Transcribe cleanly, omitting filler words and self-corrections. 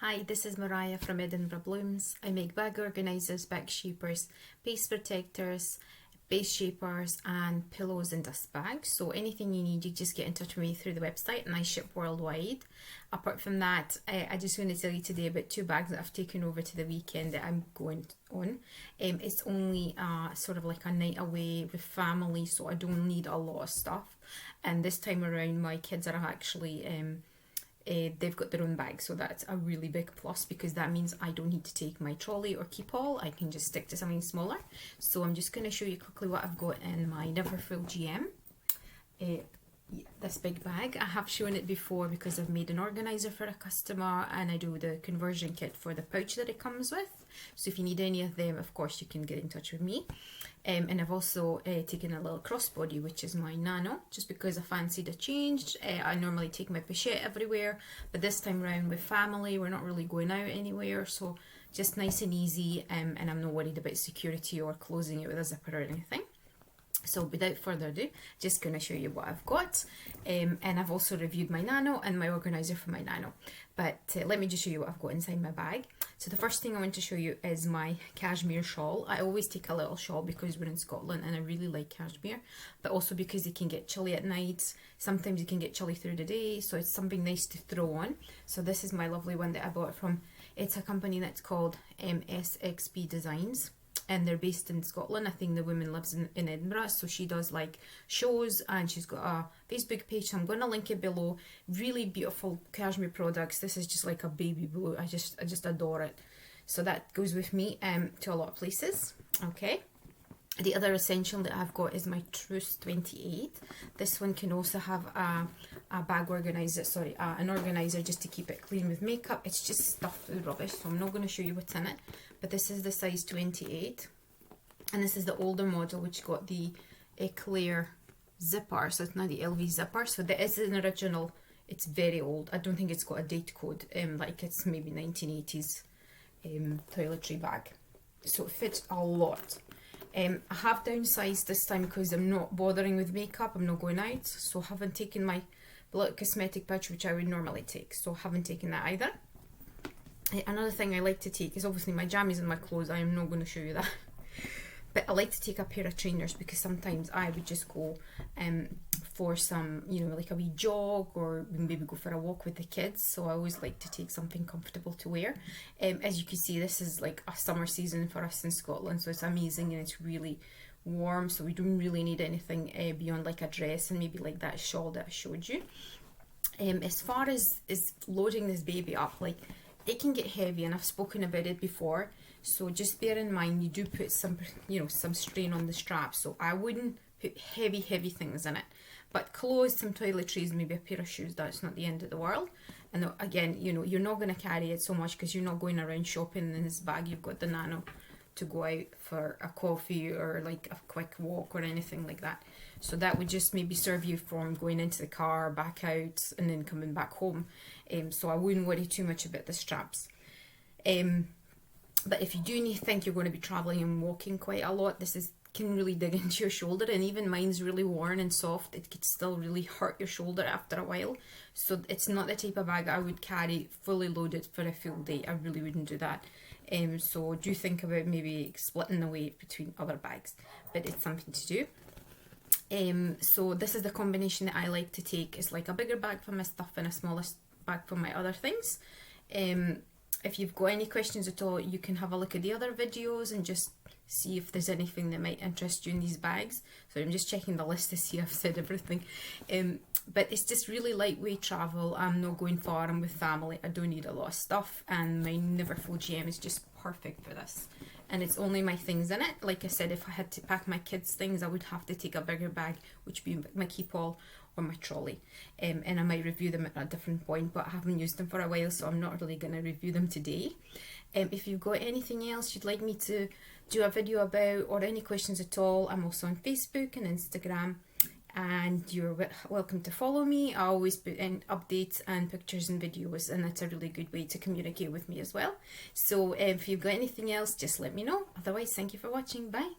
Hi, this is Moria from Edinburghblooms. I make bag organisers, bag shapers, base protectors, base shapers and pillows and dust bags. So anything you need, you just get in touch with me through the website and I ship worldwide. Apart from that, I just want to tell you today about 2 bags that I've taken over to the weekend that I'm going on. It's only sort of like a night away with family, so I don't need a lot of stuff. And this time around my kids are actually they've got their own bag, so that's a really big plus because that means I don't need to take my trolley or keep all. I can just stick to something smaller. So I'm just going to show you quickly what I've got in my Neverfull GM. This big bag, I have shown it before because I've made an organizer for a customer and I do the conversion kit for the pouch that it comes with. So if you need any of them, of course you can get in touch with me. And I've also taken a little crossbody, which is my nano, just because I fancied a change. I normally take my pochette everywhere, but this time around with family, we're not really going out anywhere, so just nice and easy, and I'm not worried about security or closing it with a zipper or anything. So without further ado, just going to show you what I've got, and I've also reviewed my nano and my organizer for my nano, but let me just show you what I've got inside my bag. So the first thing I want to show you is my cashmere shawl. I always take a little shawl because we're in Scotland and I really like cashmere, but also because it can get chilly at night. Sometimes it can get chilly through the day, so it's something nice to throw on. So this is my lovely one that I bought from, it's a company that's called SXB Designs. And they're based in Scotland. I think the woman lives in Edinburgh, so she does like shows and she's got a Facebook page, so I'm going to link it below. Really beautiful cashmere products. This is just like a baby blue. I just adore it. So that goes with me to a lot of places. Okay. The other essential that I've got is my TROUSSE 28. This one can also have a bag organizer, sorry, an organizer just to keep it clean with makeup. It's just stuffed with rubbish, so I'm not going to show you what's in it. But this is the size 28. And this is the older model, which got the eclair zipper, so it's not the LV zipper. So there is an original, it's very old. I don't think it's got a date code, like it's maybe 1980s toiletry bag. So it fits a lot. I have downsized this time because I'm not bothering with makeup, I'm not going out, so I haven't taken my little cosmetic pouch which I would normally take, so I haven't taken that either. Another thing I like to take is obviously my jammies and my clothes. I am not going to show you that. But I like to take a pair of trainers because sometimes I would just go for some, you know, like a wee jog or maybe go for a walk with the kids. So I always like to take something comfortable to wear. As you can see, this is like a summer season for us in Scotland, so it's amazing and it's really warm. So we don't really need anything beyond like a dress and maybe like that shawl that I showed you. As far as loading this baby up, like it can get heavy and I've spoken about it before. So just bear in mind, you do put some, you know, some strain on the strap. So I wouldn't put heavy things in it. But clothes, some toiletries, maybe a pair of shoes, that's not the end of the world. And again, you know, you're not going to carry it so much because you're not going around shopping in this bag. You've got the nano to go out for a coffee or like a quick walk or anything like that. So that would just maybe serve you from going into the car, back out, and then coming back home. So I wouldn't worry too much about the straps. But if you do think you're going to be travelling and walking quite a lot, this can really dig into your shoulder, and even mine's really worn and soft, it could still really hurt your shoulder after a while. So it's not the type of bag I would carry fully loaded for a full day. I really wouldn't do that. So do think about maybe splitting the weight between other bags, but it's something to do. So this is the combination that I like to take. It's like a bigger bag for my stuff and a smaller bag for my other things. If you've got any questions at all, you can have a look at the other videos and just see if there's anything that might interest you in these bags. So I'm just checking the list to see I've said everything. But it's just really lightweight travel. I'm not going far, I'm with family, I don't need a lot of stuff, and my Neverfull GM is just perfect for this. And it's only my things in it. Like I said, if I had to pack my kids' things, I would have to take a bigger bag, which would be my keep all or my trolley. And I might review them at a different point, but I haven't used them for a while, so I'm not really going to review them today. If you've got anything else you'd like me to do a video about or any questions at all, I'm also on Facebook and Instagram, and you're welcome to follow me. I always put in updates and pictures and videos, and that's a really good way to communicate with me as well. So if you've got anything else, just let me know. Otherwise, thank you for watching. Bye.